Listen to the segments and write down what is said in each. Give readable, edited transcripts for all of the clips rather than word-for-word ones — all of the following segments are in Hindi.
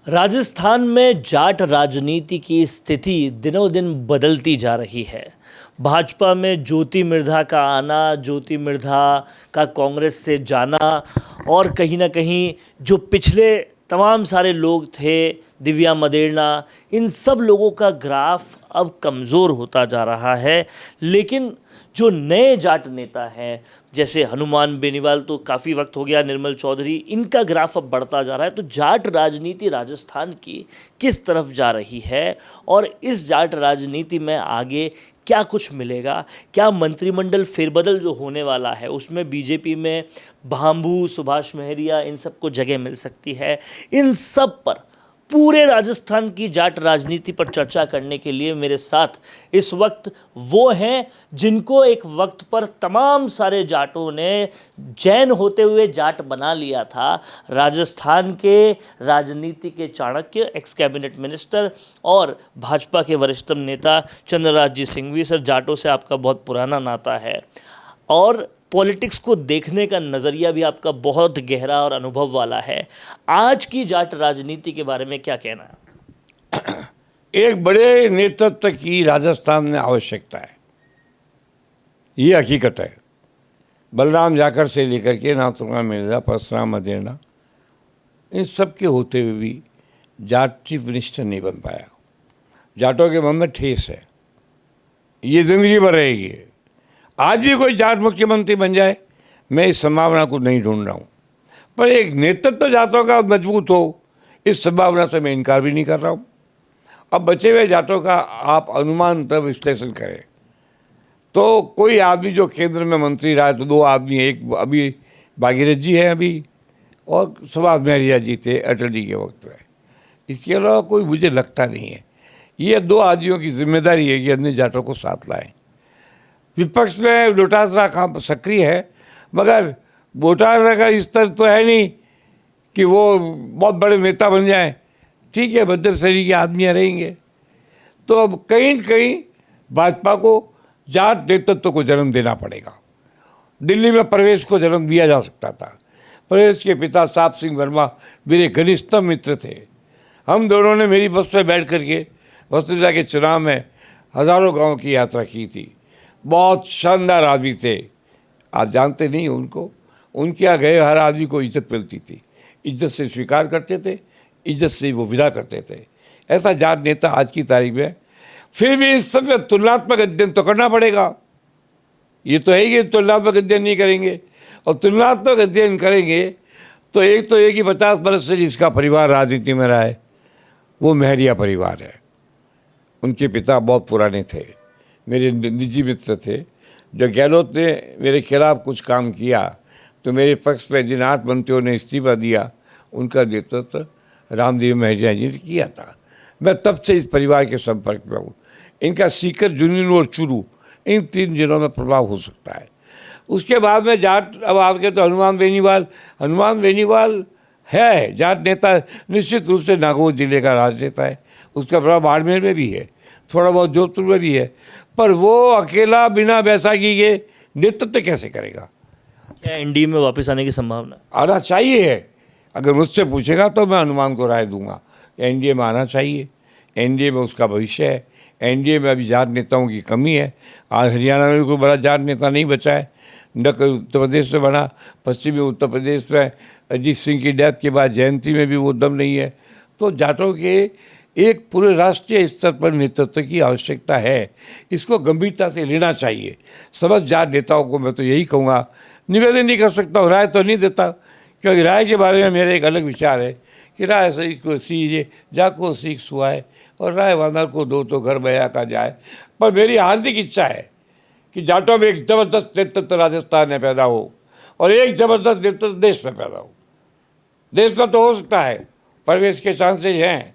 राजस्थान में जाट राजनीति की स्थिति दिनों दिन बदलती जा रही है। भाजपा में ज्योति मिर्धा का आना, ज्योति मिर्धा का कांग्रेस से जाना और कहीं ना कहीं जो पिछले तमाम सारे लोग थे, दिव्या मदेरणा, इन सब लोगों का ग्राफ अब कमज़ोर होता जा रहा है। लेकिन जो नए जाट नेता हैं, जैसे हनुमान बेनीवाल तो काफ़ी वक्त हो गया, निर्मल चौधरी, इनका ग्राफ अब बढ़ता जा रहा है। तो जाट राजनीति राजस्थान की किस तरफ जा रही है और इस जाट राजनीति में आगे क्या कुछ मिलेगा? क्या मंत्रिमंडल फेरबदल जो होने वाला है उसमें बीजेपी में भांबू, सुभाष महरिया, इन सबको जगह मिल सकती है? इन सब पर, पूरे राजस्थान की जाट राजनीति पर चर्चा करने के लिए मेरे साथ इस वक्त वो हैं जिनको एक वक्त पर तमाम सारे जाटों ने जैन होते हुए जाट बना लिया था। राजस्थान के राजनीति के चाणक्य, एक्स कैबिनेट मिनिस्टर और भाजपा के वरिष्ठतम नेता चंद्रराज जी सिंघवी। सर, जाटों से आपका बहुत पुराना नाता है और पॉलिटिक्स को देखने का नज़रिया भी आपका बहुत गहरा और अनुभव वाला है। आज की जाट राजनीति के बारे में क्या कहना है? एक बड़े नेतृत्व की राजस्थान में आवश्यकता है, ये हकीकत है। बलराम जाखड़ से लेकर के नाथुराम मिर्जा, परशुराम मदेरणा, इन सब के होते हुए भी जाट चीफ मिनिस्टर नहीं बन पाया। जाटों के मन में ठेस है, ये जिंदगी भर रहेगी। आज भी कोई जाट मुख्यमंत्री बन जाए, मैं इस संभावना को नहीं ढूंढ रहा हूँ, पर एक नेतृत्व जाटों का मजबूत हो, इस संभावना से मैं इनकार भी नहीं कर रहा हूँ। अब बचे हुए जाटों का आप अनुमान तब विश्लेषण करें तो कोई आदमी जो केंद्र में मंत्री रहा है, तो दो आदमी, एक अभी भागीरथ जी हैं अभी, और सुभाष महरिया जी थे अटल जी के वक्त में। इसके अलावा कोई मुझे लगता नहीं है। ये दो आदमियों की जिम्मेदारी है कि अन्य जाटों को साथ लाएं। विपक्ष में डोटासरा काम सक्रिय है, मगर डोटासरा का स्तर तो है नहीं कि वो बहुत बड़े नेता बन जाएं। ठीक है, मध्यम श्रेणी के आदमी रहेंगे। तो अब कहीं न कहीं भाजपा को जाट नेतृत्व को जन्म देना पड़ेगा। दिल्ली में प्रवेश को जन्म दिया जा सकता था। प्रवेश के पिता साहब सिंह वर्मा मेरे घनिष्ठतम मित्र थे। हम दोनों ने मेरी बस में बैठ करके वसुंधरा के चुनाव में हज़ारों गाँव की यात्रा की थी। बहुत शानदार आदमी थे, आप जानते नहीं उनको। उनके यहाँ गए हर आदमी को इज्जत मिलती थी, इज्जत से स्वीकार करते थे, इज्जत से वो विदा करते थे। ऐसा जाट नेता आज की तारीख में। फिर भी इस समय तुलनात्मक अध्ययन तो करना पड़ेगा। ये तो है कि तुलनात्मक अध्ययन नहीं करेंगे, और तुलनात्मक अध्ययन करेंगे तो एक ही 50 बरस से जिसका परिवार राजनीति में रहा है वो महरिया परिवार है। उनके पिता बहुत पुराने थे, मेरे निजी मित्र थे। जब गहलोत ने मेरे खिलाफ कुछ काम किया तो मेरे पक्ष में जिन 8 मंत्रियों ने इस्तीफा दिया, उनका नेतृत्व रामदेव महरिया जी ने किया था। मैं तब से इस परिवार के संपर्क में हूँ। इनका सीकर, जुनून और चुरू, इन 3 जिलों में प्रभाव हो सकता है। उसके बाद में जाट, अब आपके तो हनुमान बेनीवाल है जाट नेता, निश्चित रूप से नागौर जिले का राजनेता है। उसका प्रभाव बाड़मेर में भी है, थोड़ा बहुत जोधपुर में भी है, पर वो अकेला बिना बैसाखी के नेतृत्व कैसे करेगा? क्या एनडीए में वापस आने की संभावना? आना चाहिए है। अगर मुझसे पूछेगा तो मैं हनुमान को राय दूंगा, एनडीए में आना चाहिए। एनडीए में उसका भविष्य है। एनडीए में अभी जाट नेताओं की कमी है। आज हरियाणा में कोई बड़ा जाट नेता नहीं बचा है, न कोई उत्तर प्रदेश में बना। पश्चिमी उत्तर प्रदेश में अजीत सिंह की डेथ के बाद जयंती में भी वो दम नहीं है। तो जाटों के एक पूरे राष्ट्रीय स्तर पर नेतृत्व की आवश्यकता है। इसको गंभीरता से लेना चाहिए। समस्त जाट नेताओं को मैं तो यही कहूँगा, निवेदन नहीं कर सकता हूँ, राय तो नहीं देता, क्योंकि राय के बारे में मेरा एक अलग विचार है कि राय सही को सीजे जाको सीख सुहाए, और राय वानर को दो तो घर बया का जाए। पर मेरी हार्दिक इच्छा है कि जाटों में एक जबरदस्त नेतृत्व राजस्थान में पैदा हो और एक जबरदस्त नेतृत्व देश में पैदा हो। देश में तो हो सकता है, प्रवेश के चांसेज हैं,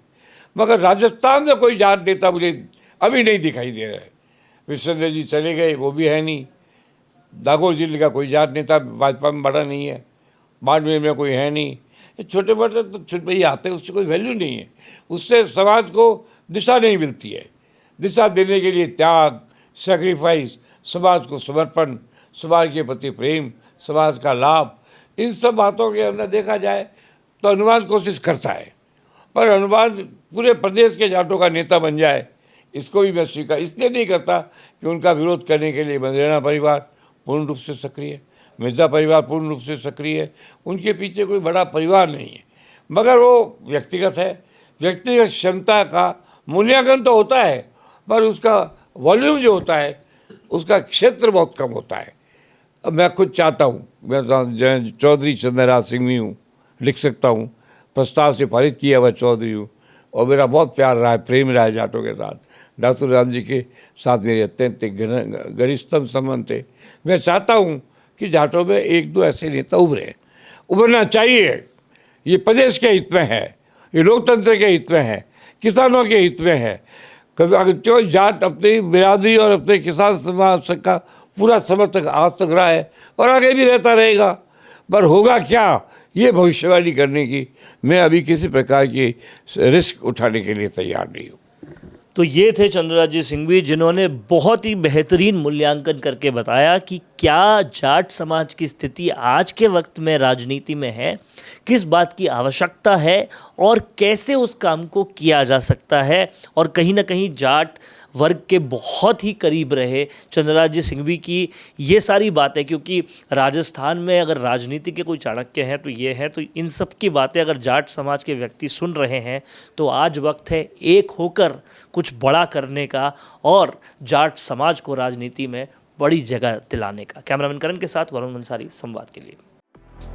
मगर राजस्थान में कोई जाट नेता मुझे अभी नहीं दिखाई दे रहा है। विश्वनाथ जी चले गए, वो भी है नहीं। नागौर जिले का कोई जाट नेता भाजपा में बड़ा नहीं है। बाड़मेर में कोई है नहीं। ये छोटे मोटे तो छुट ही आते हैं, उससे कोई वैल्यू नहीं है। उससे समाज को दिशा नहीं मिलती है। दिशा देने के लिए त्याग, सेक्रीफाइस, समाज को समर्पण, समाज के प्रति प्रेम, समाज का लाभ, इन सब बातों के अंदर देखा जाए तो हनुमान कोशिश करता है। पर अनुवाद पूरे प्रदेश के जाटों का नेता बन जाए, इसको भी मैं स्वीकार इसलिए नहीं करता कि उनका विरोध करने के लिए मदेरणा परिवार पूर्ण रूप से सक्रिय है, मिर्जा परिवार पूर्ण रूप से सक्रिय है, उनके पीछे कोई बड़ा परिवार नहीं है, मगर वो व्यक्तिगत है। व्यक्तिगत क्षमता का मूल्यांकन तो होता है, पर उसका वॉल्यूम जो होता है, उसका क्षेत्र बहुत कम होता है। अब मैं खुद चाहता हूँ, मैं चौधरी चंद्रराज सिंह भी हूँ, लिख सकता हूँ, प्रस्ताव से पारित किया हुआ चौधरी हूँ, और मेरा बहुत प्यार रहा है, प्रेम रहा है जाटों के साथ। डॉक्टर राम जी के साथ मेरे अत्यंत घनिष्ठतम संबंध थे। मैं चाहता हूँ कि जाटों में एक दो ऐसे नेता उभरना चाहिए। ये प्रदेश के हित में है, ये लोकतंत्र के हित में है, किसानों के हित में है। क्यों जाट अपनी बिरादरी और अपने किसान समाज का पूरा समर्थक आज तक रहा है और आगे भी रहता रहेगा, पर होगा क्या, ये भविष्यवाणी करने की मैं अभी किसी प्रकार की रिस्क उठाने के लिए तैयार नहीं हूँ। तो ये थे चंद्रराज सिंघवी, जिन्होंने बहुत ही बेहतरीन मूल्यांकन करके बताया कि क्या जाट समाज की स्थिति आज के वक्त में राजनीति में है, किस बात की आवश्यकता है और कैसे उस काम को किया जा सकता है। और कहीं ना कहीं जाट वर्ग के बहुत ही करीब रहे चंद्रराज सिंघवी की ये सारी बातें, क्योंकि राजस्थान में अगर राजनीति के कोई चाणक्य हैं तो ये हैं। तो इन सब की बातें अगर जाट समाज के व्यक्ति सुन रहे हैं तो आज वक्त है एक होकर कुछ बड़ा करने का और जाट समाज को राजनीति में बड़ी जगह दिलाने का। कैमरामैन करण के साथ वरुण अंसारी, संवाद के लिए।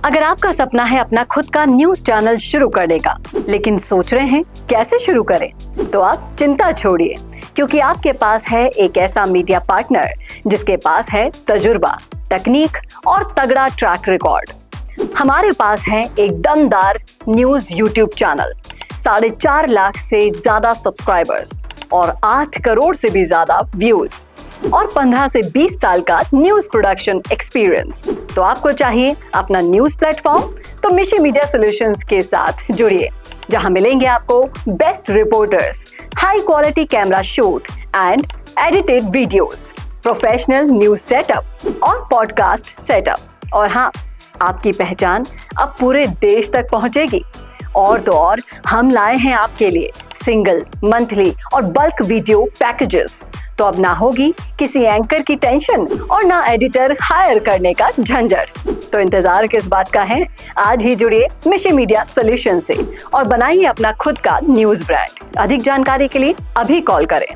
अगर आपका सपना है अपना खुद का न्यूज चैनल शुरू करने का, लेकिन सोच रहे हैं कैसे शुरू करें, तो आप चिंता छोड़िए, क्योंकि आपके पास है एक ऐसा मीडिया पार्टनर जिसके पास है तजुर्बा, तकनीक और तगड़ा ट्रैक रिकॉर्ड। हमारे पास है एक दमदार न्यूज यूट्यूब चैनल, 4.5 लाख से ज्यादा सब्सक्राइबर्स और 8 करोड़ से भी ज्यादा व्यूज और 15 से 20 साल का न्यूज प्रोडक्शन एक्सपीरियंस। तो आपको चाहिए अपना न्यूज प्लेटफॉर्म, तो मिशी मीडिया सॉल्यूशंस के साथ जुड़िए, जहां मिलेंगे आपको best reporters, high quality camera shoot and edited videos, professional news setup और पॉडकास्ट सेटअप। और हाँ, आपकी पहचान अब पूरे देश तक पहुंचेगी। और तो और, हम लाए हैं आपके लिए सिंगल, मंथली और बल्क वीडियो पैकेजेस। तो अब ना होगी किसी एंकर की टेंशन और ना एडिटर हायर करने का झंझट। तो इंतजार किस बात का है, आज ही जुड़िए मिशी मीडिया सॉल्यूशन से और बनाइए अपना खुद का न्यूज ब्रांड। अधिक जानकारी के लिए अभी कॉल करें।